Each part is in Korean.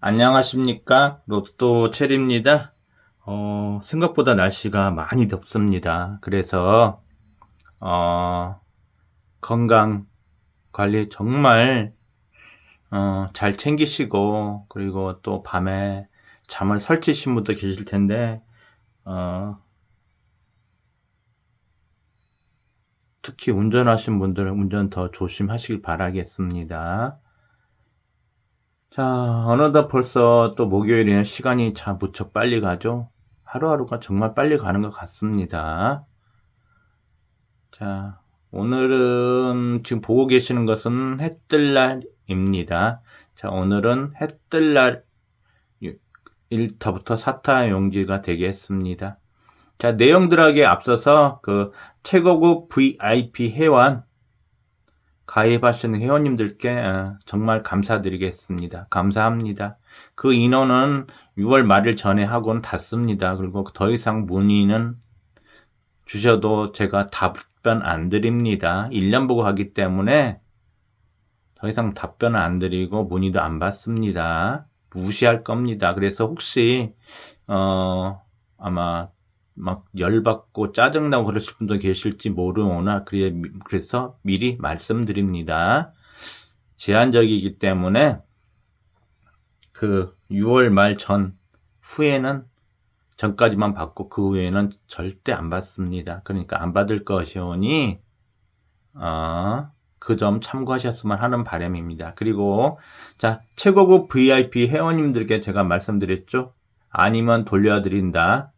안녕하십니까? 로또 체리입니다. 생각보다 날씨가 많이 덥습니다. 그래서, 건강 관리 정말, 잘 챙기시고, 그리고 또 밤에 잠을 설치신 분도 계실 텐데, 어, 특히 운전하신 분들은 운전 더 조심하시길 바라겠습니다. 자, 어느덧 벌써 또 목요일이면 시간이 참 무척 빨리 가죠? 하루하루가 정말 빨리 가는 것 같습니다. 자, 오늘은 지금 보고 계시는 것은 해뜰 날입니다. 자, 오늘은 해뜰 날 1타부터 4타 용지가 되겠습니다. 자, 내용들에게 앞서서 그 최고급 VIP 회원 가입하시는 회원님들께 정말 감사드리겠습니다. 감사합니다. 그 인원은 6월 말일 전에 하고는 닫습니다. 그리고 더 이상 문의는 주셔도 제가 답변 안 드립니다. 1년 보고 하기 때문에 더 이상 답변 안 드리고 문의도 안 받습니다. 무시할 겁니다. 그래서 혹시 아마 막 열받고 짜증나고 그러실 분도 계실지 모르나 그래서 미리 말씀드립니다. 제한적이기 때문에 그 6월 말 후에는 전까지만 받고 그 후에는 절대 안 받습니다. 그러니까 안 받을 것이오니 그 점 참고하셨으면 하는 바람입니다. 그리고 자, 최고급 VIP 회원님들께 제가 말씀드렸죠. 아니면 돌려드린다.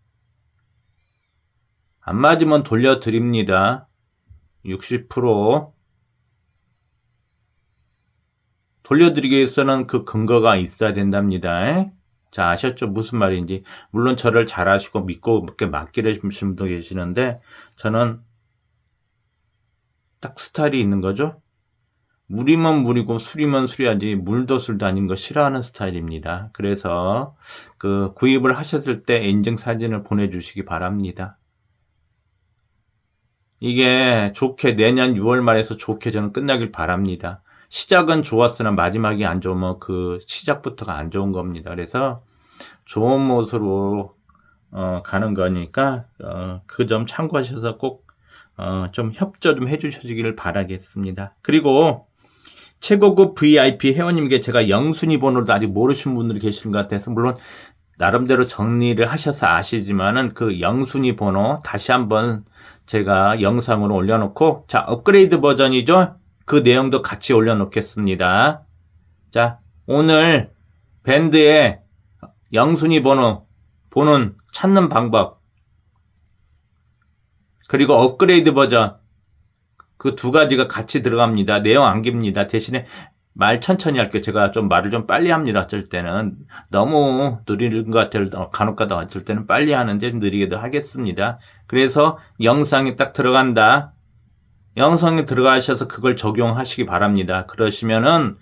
안 맞으면 돌려드립니다. 60% 돌려드리기 위해서는 그 근거가 있어야 된답니다. 자, 아셨죠? 무슨 말인지. 물론 저를 잘 아시고 믿고 맡기는 분도 계시는데 저는 딱 스타일이 있는 거죠. 물이면 물이고 술이면 술이야지 물도 술도 아닌 거 싫어하는 스타일입니다. 그래서 그 구입을 하셨을 때 인증 사진을 보내주시기 바랍니다. 이게 좋게 내년 6월 말에서 좋게 저는 끝나길 바랍니다. 시작은 좋았으나 마지막이 안 좋으면 그 시작부터가 안 좋은 겁니다. 그래서 좋은 모습으로 가는 거니까 그 점 참고하셔서 꼭 좀 협조 좀 해주시기를 바라겠습니다. 그리고 최고급 VIP 회원님께 제가 영순위 번호도 아직 모르시는 분들이 계시는 것 같아서 물론 나름대로 정리를 하셔서 아시지만은 그 영순위 번호 다시 한번 제가 영상으로 올려놓고 자 업그레이드 버전이죠. 그 내용도 같이 올려놓겠습니다. 자 오늘 밴드의 영순위 번호 보는 찾는 방법 그리고 업그레이드 버전 그 두 가지가 같이 들어갑니다. 내용 안 깁니다. 대신에 말 천천히 할게요. 제가 좀 말을 좀 빨리 합니다. 어쩔 때는 너무 느리는 것 같아요. 간혹가다 어쩔 때는 빨리 하는데 느리게도 하겠습니다. 그래서 영상이 딱 들어간다. 영상에 들어가셔서 그걸 적용하시기 바랍니다. 그러시면은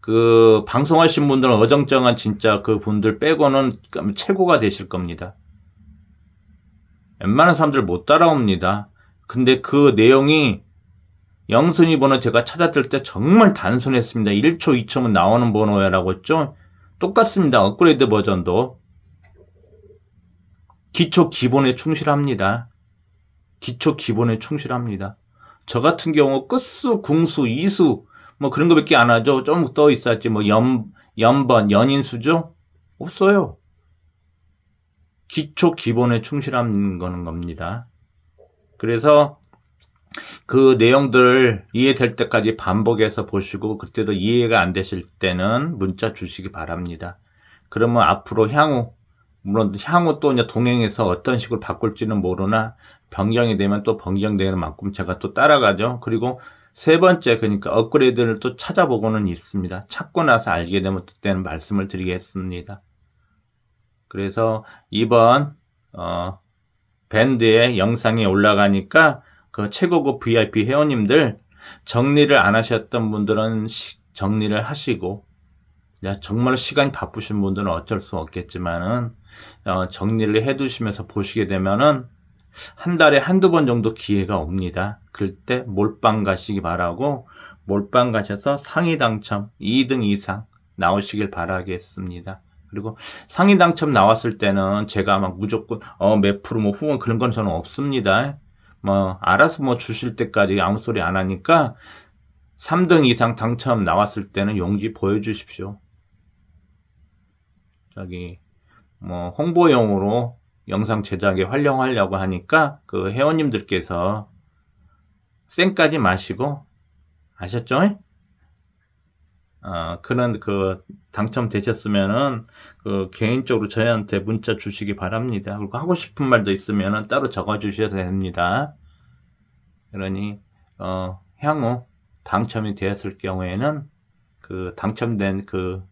그 방송하신 분들은 어정쩡한 진짜 그 분들 빼고는 최고가 되실 겁니다. 웬만한 사람들 못 따라옵니다. 근데 그 내용이 영순위 번호 제가 찾았을 때 정말 단순했습니다. 1초, 2초면 나오는 번호라고 했죠? 똑같습니다. 업그레이드 버전도. 기초 기본에 충실합니다. 기초 기본에 충실합니다. 저 같은 경우 끝수, 궁수, 이수 뭐 그런 거밖에 안 하죠. 좀 떠 있었지. 뭐 연번, 연인수죠? 없어요. 기초 기본에 충실한 거는 겁니다. 그래서 그 내용들 이해될 때까지 반복해서 보시고 그때도 이해가 안 되실 때는 문자 주시기 바랍니다. 그러면 앞으로 향후 물론 향후 또 이제 동행해서 어떤 식으로 바꿀지는 모르나 변경이 되면 또 변경되는 만큼 제가 또 따라가죠. 그리고 세 번째 그러니까 업그레이드를 또 찾아보고는 있습니다. 찾고 나서 알게 되면 그때는 말씀을 드리겠습니다. 그래서 이번 밴드의 영상이 올라가니까 그 최고급 VIP 회원님들 정리를 안 하셨던 분들은 정리를 하시고 정말로 시간이 바쁘신 분들은 어쩔 수 없겠지만은 정리를 해두시면서 보시게 되면은 한 달에 한두 번 정도 기회가 옵니다. 그때 몰빵 가시기 바라고 몰빵 가셔서 상위 당첨 2등 이상 나오시길 바라겠습니다. 그리고 상위 당첨 나왔을 때는 제가 막 무조건 몇 프로 뭐 후원 그런 건 저는 없습니다. 뭐 알아서 뭐 주실 때까지 아무 소리 안 하니까 3등 이상 당첨 나왔을 때는 용기 보여주십시오. 저기 뭐 홍보용으로 영상 제작에 활용하려고 하니까 그 회원님들께서 쌩까지 마시고 아셨죠? 그런 그 당첨되셨으면은 그 개인적으로 저희한테 문자 주시기 바랍니다. 그리고 하고 싶은 말도 있으면은 따로 적어 주셔도 됩니다. 그러니 향후 당첨이 되었을 경우에는 그 당첨된 그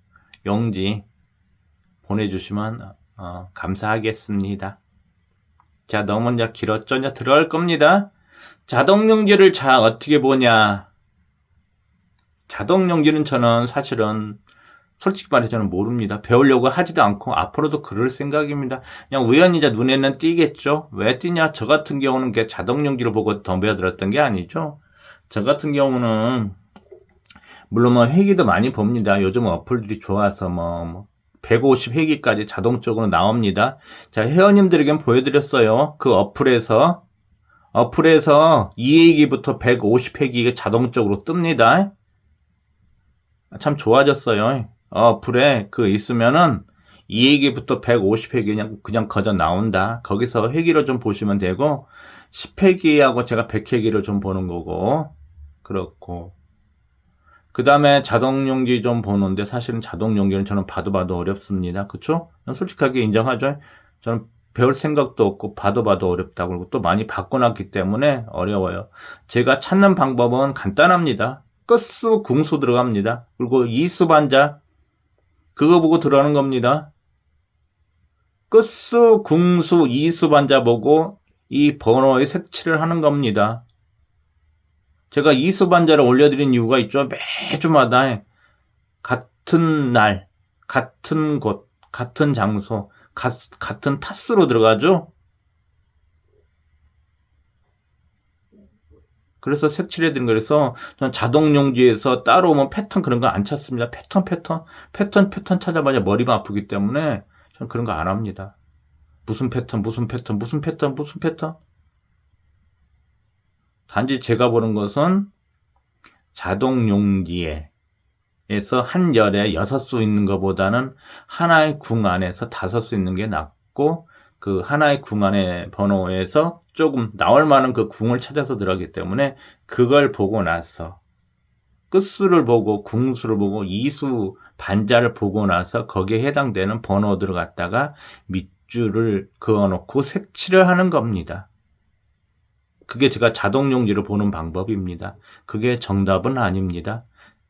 용지 보내주시면 감사하겠습니다. 자, 너무 이제 길었죠? 이제 들어갈 겁니다. 자동용지를 어떻게 보냐? 자동용지는 저는 사실은 솔직히 말해 저는 모릅니다. 배우려고 하지도 않고 앞으로도 그럴 생각입니다. 그냥 우연히 이제 눈에는 띄겠죠. 왜 띄냐? 저 같은 경우는 자동용지를 보고 덤벼들었던 게 아니죠. 저 같은 경우는 물론 뭐 회기도 많이 봅니다. 요즘 어플들이 좋아서 150 회기까지 자동적으로 나옵니다. 자, 회원님들에겐 보여드렸어요. 그 어플에서 이 회기부터 150 회기가 자동적으로 뜹니다. 참 좋아졌어요. 어플에 있으면은 이 회기부터 150 회기 그냥 거저 나온다. 거기서 회기로 좀 보시면 되고 10 회기하고 제가 100 회기를 좀 보는 거고 그렇고 그 다음에 자동용지 좀 보는데 사실은 자동용지는 저는 봐도 어렵습니다. 그쵸? 솔직하게 인정하죠. 저는 배울 생각도 없고 봐도 어렵다고 그리고 또 많이 바꿔놨기 때문에 어려워요. 제가 찾는 방법은 간단합니다. 끝수, 궁수 들어갑니다. 그리고 이수 반자 그거 보고 들어가는 겁니다. 끝수, 궁수, 이수 반자 보고 이 번호에 색칠을 하는 겁니다. 제가 이수 반자를 올려드린 이유가 있죠. 매주마다 같은 날, 같은 곳, 같은 장소, 같은 타수로 들어가죠. 그래서 색칠해드린 거라서 저는 자동용지에서 따로 뭐 패턴 그런 거 안 찾습니다. 패턴 찾아봐야 머리가 아프기 때문에 저는 그런 거 안 합니다. 무슨 패턴. 단지 제가 보는 것은 자동용지에서 한 열에 6수 있는 것보다는 하나의 궁 안에서 5수 있는 게 낫고 그 하나의 궁 안의 번호에서 조금 나올 만한 그 궁을 찾아서 들어가기 때문에 그걸 보고 나서 끝수를 보고 궁수를 보고 이수 반자를 보고 나서 거기에 해당되는 번호들을 갖다가 밑줄을 그어놓고 색칠을 하는 겁니다. 그게 제가 자동용지를 보는 방법입니다. 그게 정답은 아닙니다.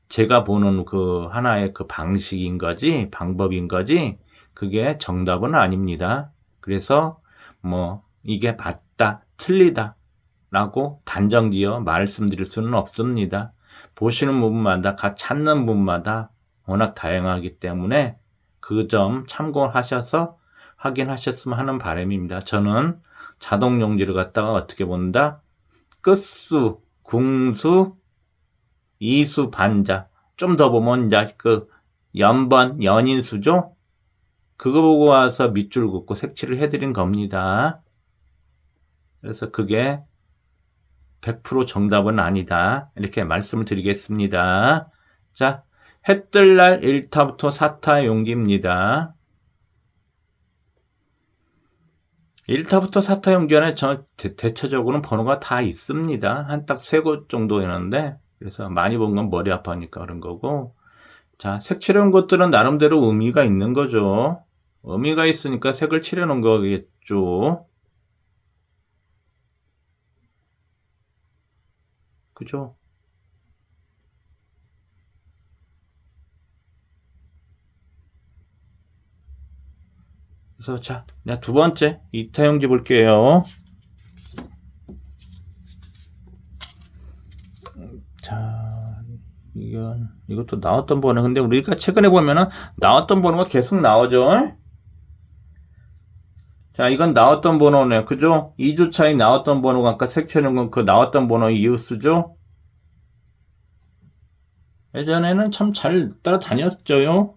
제가 보는 그 하나의 그 방식인 거지, 방법인 거지, 그게 정답은 아닙니다. 그래서 이게 맞다, 틀리다 라고 단정지어 말씀드릴 수는 없습니다. 보시는 분마다, 찾는 분마다 워낙 다양하기 때문에 그 점 참고하셔서 확인하셨으면 하는 바람입니다. 저는 자동용지를 갖다가 어떻게 본다? 끝수, 궁수, 이수, 반자. 좀 더 보면 이제 연번, 연인수죠? 그거 보고 와서 밑줄 긋고 색칠을 해드린 겁니다. 그래서 그게 100% 정답은 아니다. 이렇게 말씀을 드리겠습니다. 자, 해 뜰 날 1타부터 4타 용기입니다. 1타부터 4타 용기에는 대체적으로는 번호가 다 있습니다. 한 딱 3곳 정도였는데, 그래서 많이 본 건 머리 아파하니까 그런 거고. 자, 색 칠해놓은 것들은 나름대로 의미가 있는 거죠. 의미가 있으니까 색을 칠해놓은 거겠죠. 그죠? 그래서 자, 두 번째 2타 용지 볼게요. 자, 이것도 나왔던 번호. 근데 우리가 최근에 보면은 나왔던 번호가 계속 나오죠. 자, 이건 나왔던 번호네. 그죠? 2주 차이 나왔던 번호가 아까 색칠해놓은 건 그 나왔던 번호 이웃수죠? 예전에는 참 잘 따라다녔죠요.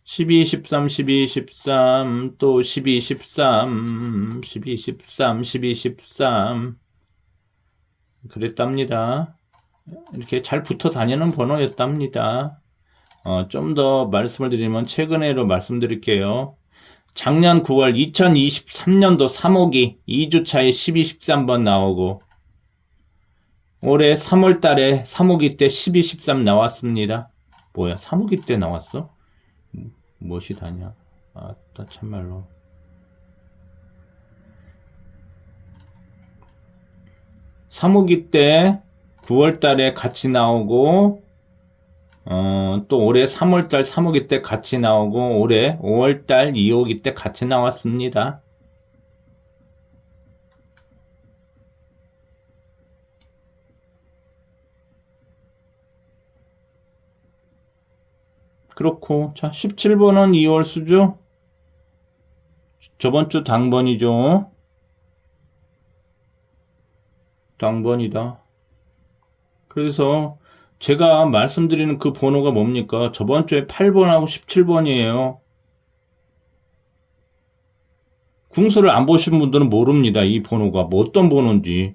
12, 13, 12, 13, 또 12, 13, 12, 13, 12, 13. 그랬답니다. 이렇게 잘 붙어 다니는 번호였답니다. 좀 더 말씀을 드리면 최근에로 말씀드릴게요. 작년 9월 2023년도 3호기 2주차에 12, 13번 나오고 올해 3월 달에 3호기 때 12, 13 나왔습니다. 뭐야 3호기 때 나왔어? 무엇이 다냐? 아따 참말로. 3호기 때 9월 달에 같이 나오고 또 올해 3월달 3호기 때 같이 나오고 올해 5월달 2호기 때 같이 나왔습니다. 그렇고 자 17번은 2월 수죠. 저번주 당번이죠. 당번이다. 그래서 제가 말씀드리는 그 번호가 뭡니까? 저번주에 8번하고 17번이에요. 궁수를 안 보신 분들은 모릅니다. 이 번호가 뭐 어떤 번호인지.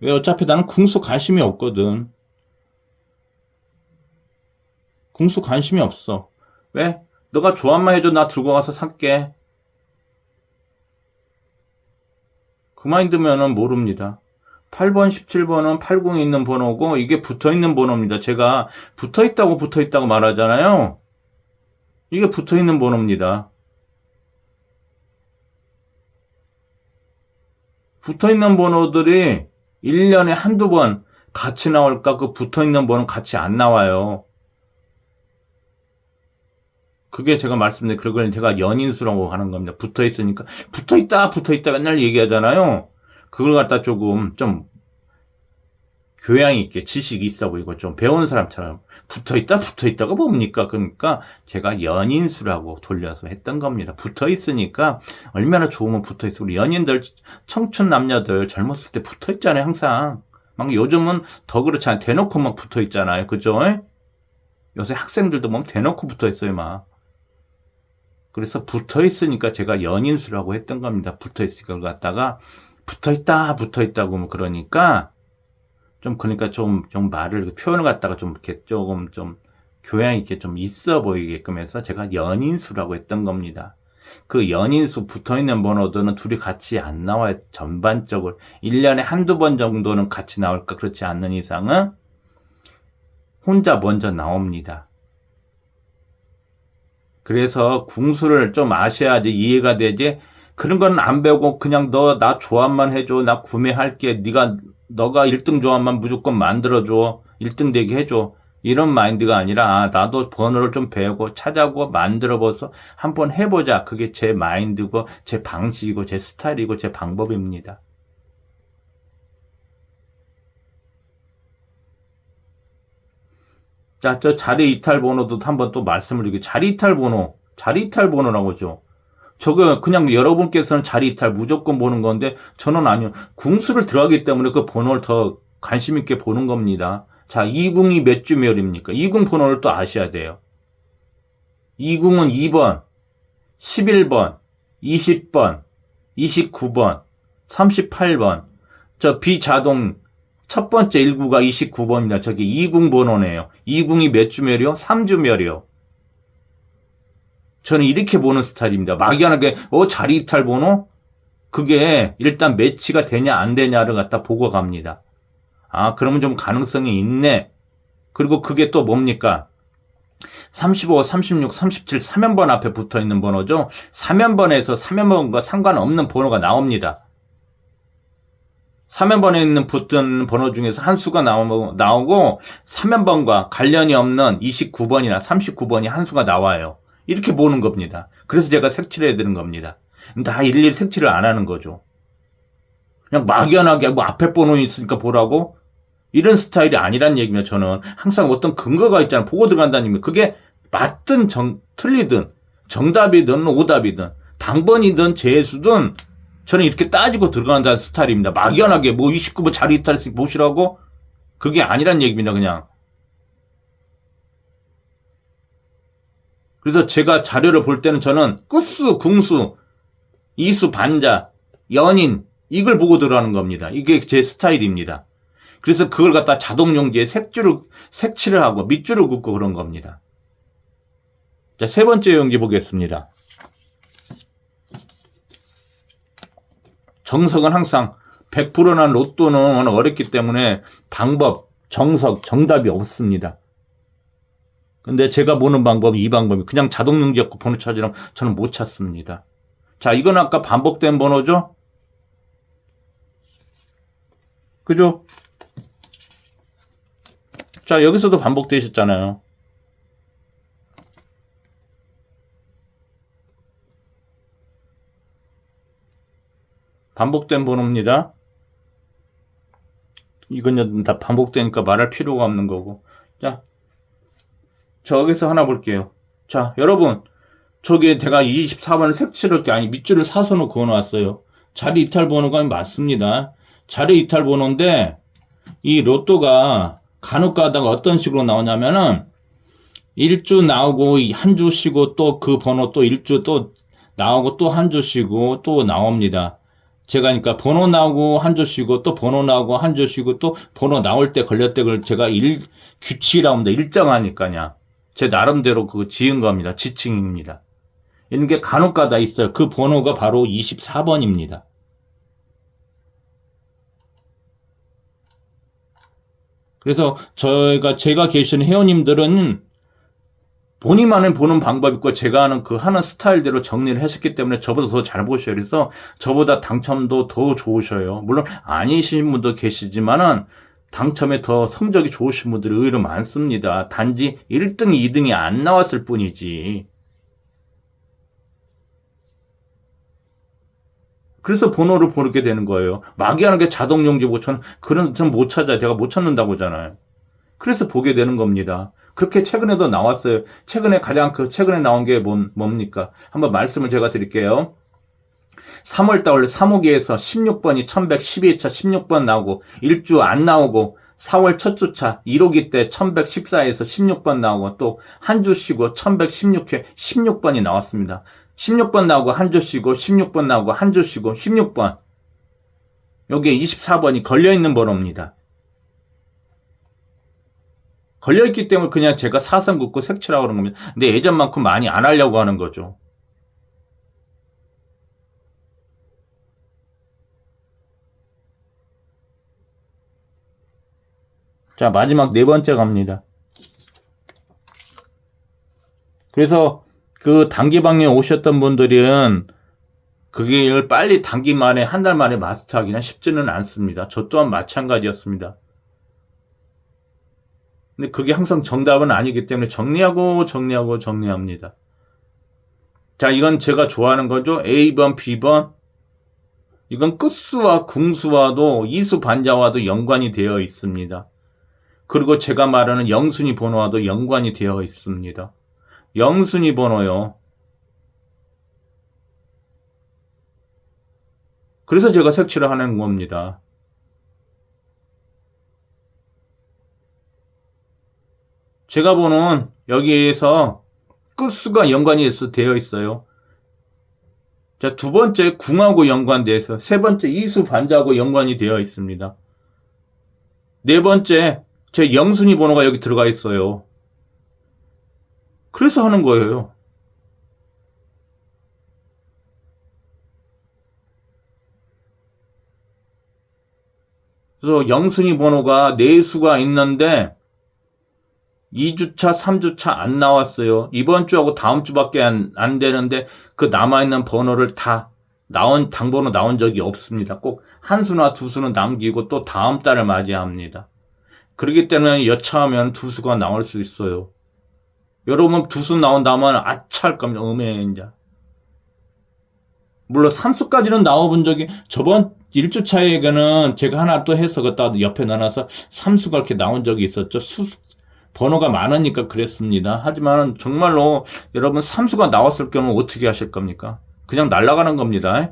왜 어차피 나는 궁수 관심이 없거든. 궁수 관심이 없어. 왜? 너가 조합만 해줘. 나 들고 가서 살게. 그 마인드면은 모릅니다. 8번, 17번은 80이 있는 번호고 이게 붙어있는 번호입니다. 제가 붙어있다고 말하잖아요. 이게 붙어있는 번호입니다. 붙어있는 번호들이 1년에 한두 번 같이 나올까? 그 붙어있는 번호는 같이 안 나와요. 그게 제가 말씀드린 그걸 제가 연인수라고 하는 겁니다. 붙어있으니까 붙어있다 맨날 얘기하잖아요. 그걸 갖다 조금 좀 교양 있게 지식이 있어 보이고 좀 배운 사람처럼 붙어있다가 뭡니까? 그러니까 제가 연인수라고 돌려서 했던 겁니다. 붙어있으니까 얼마나 좋으면 붙어있어. 우리 연인들, 청춘 남녀들 젊었을 때 붙어있잖아요. 항상. 막 요즘은 더 그렇지 않아요. 대놓고 막 붙어있잖아요. 그죠? 요새 학생들도 보면 대놓고 붙어있어요. 막. 그래서 붙어있으니까 제가 연인수라고 했던 겁니다. 붙어있으니까 그걸 갖다가 붙어있다고 뭐 그러니까 그러니까 좀 말을, 표현을 갖다가 좀 이렇게 조금 좀 교양 있게 좀 있어 보이게끔 해서 제가 연인수라고 했던 겁니다. 그 연인수 붙어있는 번호들은 둘이 같이 안 나와요. 전반적으로. 1년에 한두 번 정도는 같이 나올까? 그렇지 않는 이상은 혼자 먼저 나옵니다. 그래서 궁수를 좀 아셔야지 이해가 되지. 그런 건 안 배우고 그냥 너 나 조합만 해줘. 나 구매할게. 너가 1등 조합만 무조건 만들어줘. 1등 되게 해줘. 이런 마인드가 아니라 나도 번호를 좀 배우고 찾아보고 만들어봐서 한번 해보자. 그게 제 마인드고 제 방식이고 제 스타일이고 제 방법입니다. 자, 저 자리 이탈 번호도 한번 또 말씀을 드리고 자리 이탈 번호라고 하죠. 저거 그냥 여러분께서는 자리 이탈 무조건 보는 건데 저는 아니요. 궁수를 들어가기 때문에 그 번호를 더 관심 있게 보는 겁니다. 자, 2궁이 몇 주멸입니까? 2궁 번호를 또 아셔야 돼요. 2궁은 2번, 11번, 20번, 29번, 38번. 저 비자동 첫 번째 1구가 29번입니다. 저기 2궁 번호네요. 2궁이 몇 주멸이요? 3주멸이요. 저는 이렇게 보는 스타일입니다. 막연하게 자리 이탈 번호? 그게 일단 매치가 되냐 안 되냐를 갖다 보고 갑니다. 그러면 좀 가능성이 있네. 그리고 그게 또 뭡니까? 35, 36, 37, 3연번 앞에 붙어있는 번호죠. 3연번에서 3연번과 상관없는 번호가 나옵니다. 3연번에 있는 붙은 번호 중에서 한 수가 나오고 3연번과 관련이 없는 29번이나 39번이 한 수가 나와요. 이렇게 보는 겁니다. 그래서 제가 색칠을 해드리는 겁니다. 다 일일이 색칠을 안 하는 거죠. 그냥 막연하게 뭐 앞에 번호 있으니까 보라고? 이런 스타일이 아니란 얘기입니다. 저는 항상 어떤 근거가 있잖아요. 보고 들어간다는 얘기입니다. 그게 맞든 틀리든 정답이든 오답이든 당번이든 재수든 저는 이렇게 따지고 들어간다는 스타일입니다. 막연하게 뭐 29번 자리 이탈했으니까 보시라고? 그게 아니란 얘기입니다, 그냥. 그래서 제가 자료를 볼 때는 저는 끝수, 궁수, 이수, 반자, 연인 이걸 보고 들어가는 겁니다. 이게 제 스타일입니다. 그래서 그걸 갖다 자동용지에 색칠을 하고 밑줄을 긋고 그런 겁니다. 자, 세 번째 용지 보겠습니다. 정석은 항상 100%난 로또는 어렵기 때문에 방법, 정석, 정답이 없습니다. 근데 제가 보는 방법이 이 방법이 그냥 자동용지였고 번호 찾으라면 저는 못 찾습니다. 자, 이건 아까 반복된 번호죠? 그죠? 자, 여기서도 반복되셨잖아요. 반복된 번호입니다. 이건 다 반복되니까 말할 필요가 없는 거고. 자, 저기서 하나 볼게요. 자, 여러분, 저기 제가 24번을 색칠할 게 아니 밑줄을 사선으로 그어놨어요. 자리 이탈 번호가 맞습니다. 자리 이탈 번호인데 이 로또가 간혹 가다가 어떤 식으로 나오냐면은 1주 나오고 한 주 쉬고 또 그 번호 또 1주 또 나오고 또 한 주 쉬고 또 나옵니다. 제가 그러니까 번호 나오고 한 주 쉬고 또 번호 나오고 한 주 쉬고 또 번호 나올 때 걸렸 때 그걸 제가 규칙이라고 합니다. 일정하니까요. 제 나름대로 그거 지은 겁니다. 지칭입니다. 이런 게 간혹 가다 있어요. 그 번호가 바로 24번입니다. 그래서 제가 계신 회원님들은 본인만의 보는 방법이 있고 제가 하는 그 하는 스타일대로 정리를 하셨기 때문에 저보다 더 잘 보셔요. 그래서 저보다 당첨도 더 좋으셔요. 물론 아니신 분도 계시지만은 당첨에 더 성적이 좋으신 분들이 의외로 많습니다. 단지 1등, 2등이 안 나왔을 뿐이지. 그래서 번호를 고르게 되는 거예요. 마귀하는 게 자동용지 보고 전 못 찾아요. 제가 못 찾는다고잖아요. 그래서 보게 되는 겁니다. 그렇게 최근에도 나왔어요. 최근에 최근에 나온 게 뭡니까? 한번 말씀을 제가 드릴게요. 3월달 원래 3호기에서 16번이 1112차 16번 나오고 1주 안 나오고 4월 첫 주차 1호기 때 1114에서 16번 나오고 또 한 주 쉬고 1116회 16번이 나왔습니다. 16번 나오고 한 주 쉬고 16번 나오고 한 주 쉬고 16번. 여기에 24번이 걸려있는 번호입니다. 걸려있기 때문에 그냥 제가 사선 긋고 색칠하고 그런 겁니다. 근데 예전만큼 많이 안 하려고 하는 거죠. 자, 마지막 네 번째 갑니다. 그래서 그 단기방에 오셨던 분들은 그게 빨리 단기 만에 한 달 만에 마스터하기는 쉽지는 않습니다. 저 또한 마찬가지였습니다. 근데 그게 항상 정답은 아니기 때문에 정리합니다. 자, 이건 제가 좋아하는 거죠. A번, B번. 이건 끝수와 궁수와도 이수 반자와도 연관이 되어 있습니다. 그리고 제가 말하는 영순위 번호와도 연관이 되어 있습니다. 영순위 번호요. 그래서 제가 색칠을 하는 겁니다. 제가 보는 여기에서 끝수가 연관이 되어 있어요. 자, 두 번째 궁하고 연관되어 있어요. 세 번째 이수 반자하고 연관이 되어 있습니다. 네 번째 제 영순위 번호가 여기 들어가 있어요. 그래서 하는 거예요. 그래서 영순위 번호가 4수가 있는데 2주차, 3주차 안 나왔어요. 이번 주하고 다음 주밖에 안 되는데 그 남아있는 번호를 다 당번호 나온 적이 없습니다. 꼭 한 수나 두 수는 남기고 또 다음 달을 맞이합니다. 그렇기 때문에 여차하면 두 수가 나올 수 있어요. 여러분 두 수 나온다면 아차 할 겁니다. 이제. 물론 3수까지는 나와본 적이 저번 1주차에는 제가 하나 또 해서 갖다 옆에 넣어놔서 3수가 이렇게 나온 적이 있었죠. 번호가 많으니까 그랬습니다. 하지만 정말로 여러분 3수가 나왔을 경우 어떻게 하실 겁니까? 그냥 날아가는 겁니다.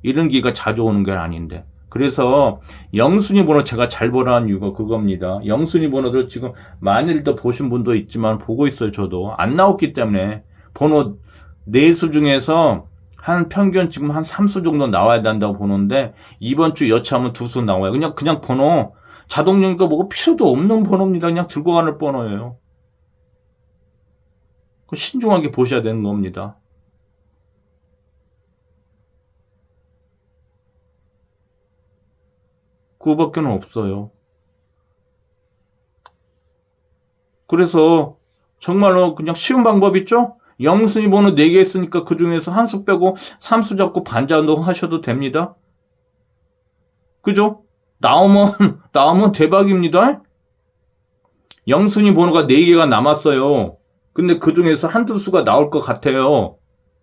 이런 기가 자주 오는 게 아닌데. 그래서 영순위 번호 제가 잘 보라는 이유가 그겁니다. 영순위 번호들 지금 많이들 보신 분도 있지만 보고 있어요. 저도 안 나왔기 때문에 번호 4수 중에서 한 평균 지금 한 3수 정도 나와야 된다고 보는데 이번 주 여차하면 2수 나와요. 그냥 번호 자동연결 뭐고 필요도 없는 번호입니다. 그냥 들고 가는 번호예요. 신중하게 보셔야 되는 겁니다. 그거밖에는 없어요. 그래서 정말로 그냥 쉬운 방법 있죠? 영순위 번호 4개 있으니까 그 중에서 한 수 빼고 3수 잡고 반자운동 하셔도 됩니다. 그죠? 나오면 대박입니다. 영순위 번호가 4개가 남았어요. 근데 그 중에서 한두 수가 나올 것 같아요.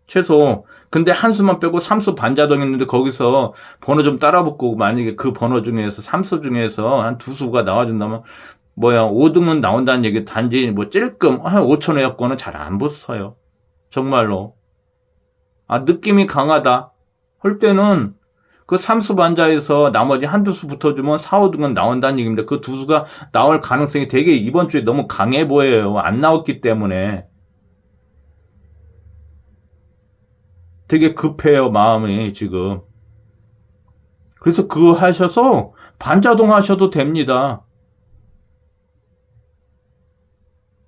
최소. 근데 한 수만 빼고 3수 반자동 했는데 거기서 번호 좀 따라붙고 만약에 그 번호 중에서 3수 중에서 한 2수가 나와준다면 5등은 나온다는 얘기 단지 찔끔 한 5천 회였거는 잘 안 붙어요. 정말로. 느낌이 강하다. 할 때는 그 3수 반자에서 나머지 한두 수 붙어주면 4, 5등은 나온다는 얘기입니다. 그 2수가 나올 가능성이 되게 이번 주에 너무 강해 보여요. 안 나왔기 때문에. 되게 급해요, 마음이 지금. 그래서 그거 하셔서 반자동 하셔도 됩니다.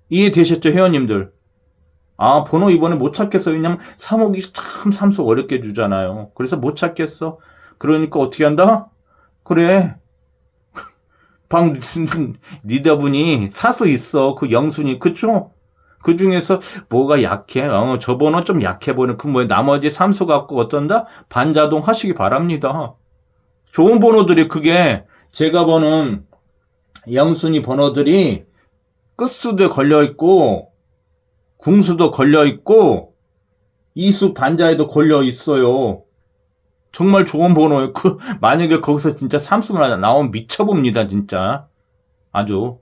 이해되셨죠, 회원님들? 번호 이번에 못 찾겠어. 왜냐면 3억이 참 삼수 어렵게 주잖아요. 그래서 못 찾겠어. 그러니까 어떻게 한다? 그래. 리더분이 사수 있어. 그 영순이. 그쵸? 그 중에서 뭐가 약해? 저 번호 좀 약해 보이는 나머지 삼수 갖고 어떤다? 반자동 하시기 바랍니다. 좋은 번호들이 그게 제가 보는 영순위 번호들이 끝수도 걸려있고 궁수도 걸려있고 이수 반자에도 걸려있어요. 정말 좋은 번호예요. 만약에 거기서 진짜 삼수가 나오면 미쳐봅니다, 진짜. 아주.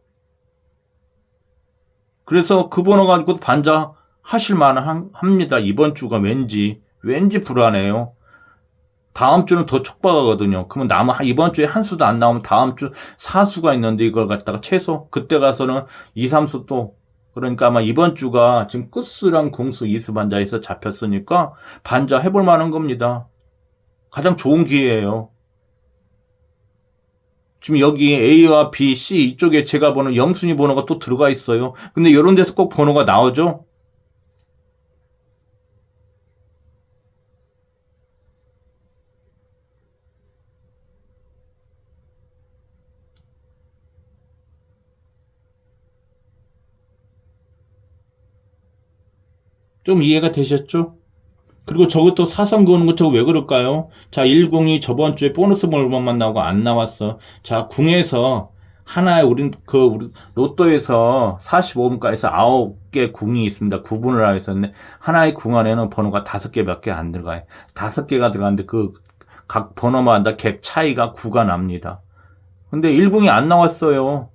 그래서 그 번호 가지고 반자 하실 만합니다. 이번 주가 왠지 불안해요. 다음 주는 더 촉박하거든요. 그러면 이번 주에 한 수도 안 나오면 다음 주 4수가 있는데 이걸 갖다가 최소 그때 가서는 2, 3수 또 그러니까 아마 이번 주가 지금 끝수랑 공수 이수 반자에서 잡혔으니까 반자 해볼 만한 겁니다. 가장 좋은 기회예요. 지금 여기 A와 B, C 이쪽에 제가 보는 영순위 번호가 또 들어가 있어요. 근데 이런 데서 꼭 번호가 나오죠? 좀 이해가 되셨죠? 그리고 저것도 사선 그는 거 저거 왜 그럴까요? 자, 10이 저번 주에 보너스 몰빵만 나오고 안 나왔어. 자, 궁에서 하나에 우리 로또에서 45분가에서 9개 궁이 있습니다. 구분을 하고 있었는데 하나의 궁 안에는 번호가 5개밖에 안 들어가요. 5개가 들어가는데 그 각 번호마다 갭 차이가 9가 납니다. 근데 10이 안 나왔어요.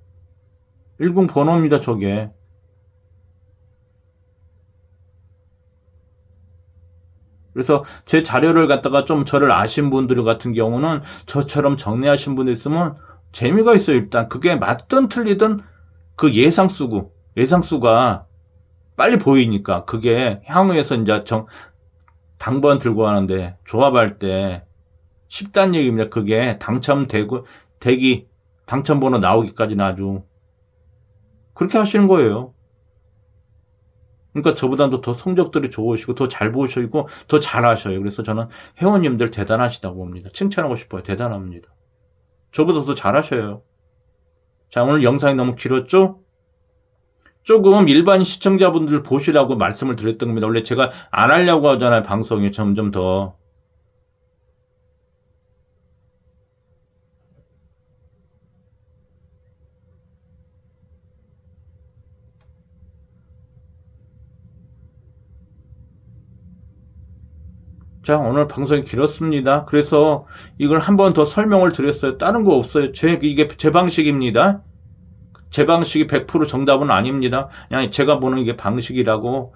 10 번호입니다, 저게. 그래서 제 자료를 갖다가 좀 저를 아신 분들 같은 경우는 저처럼 정리하신 분들 있으면 재미가 있어요. 일단 그게 맞든 틀리든 그 예상수가 빨리 보이니까 그게 향후에서 이제 당번 들고 가는데 조합할 때 쉽다는 얘기입니다. 그게 당첨번호 나오기까지는 아주 그렇게 하시는 거예요. 그러니까 저보다도 더 성적들이 좋으시고 더 잘 보시고 더 잘하셔요. 그래서 저는 회원님들 대단하시다고 봅니다. 칭찬하고 싶어요. 대단합니다. 저보다 더 잘하셔요. 자, 오늘 영상이 너무 길었죠? 조금 일반 시청자분들 보시라고 말씀을 드렸던 겁니다. 원래 제가 안 하려고 하잖아요. 방송이 점점 더. 자, 오늘 방송이 길었습니다. 그래서 이걸 한 번 더 설명을 드렸어요. 다른 거 없어요. 이게 제 방식입니다. 제 방식이 100% 정답은 아닙니다. 그냥 제가 보는 이게 방식이라고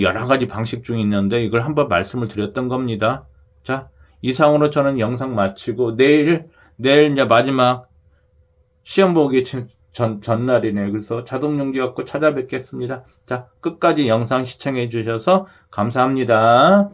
여러 가지 방식 중에 있는데 이걸 한번 말씀을 드렸던 겁니다. 자, 이상으로 저는 영상 마치고 내일 내일 이제 마지막 시험 보기 전날이네. 그래서 자동용지 갖고 찾아뵙겠습니다. 자, 끝까지 영상 시청해 주셔서 감사합니다.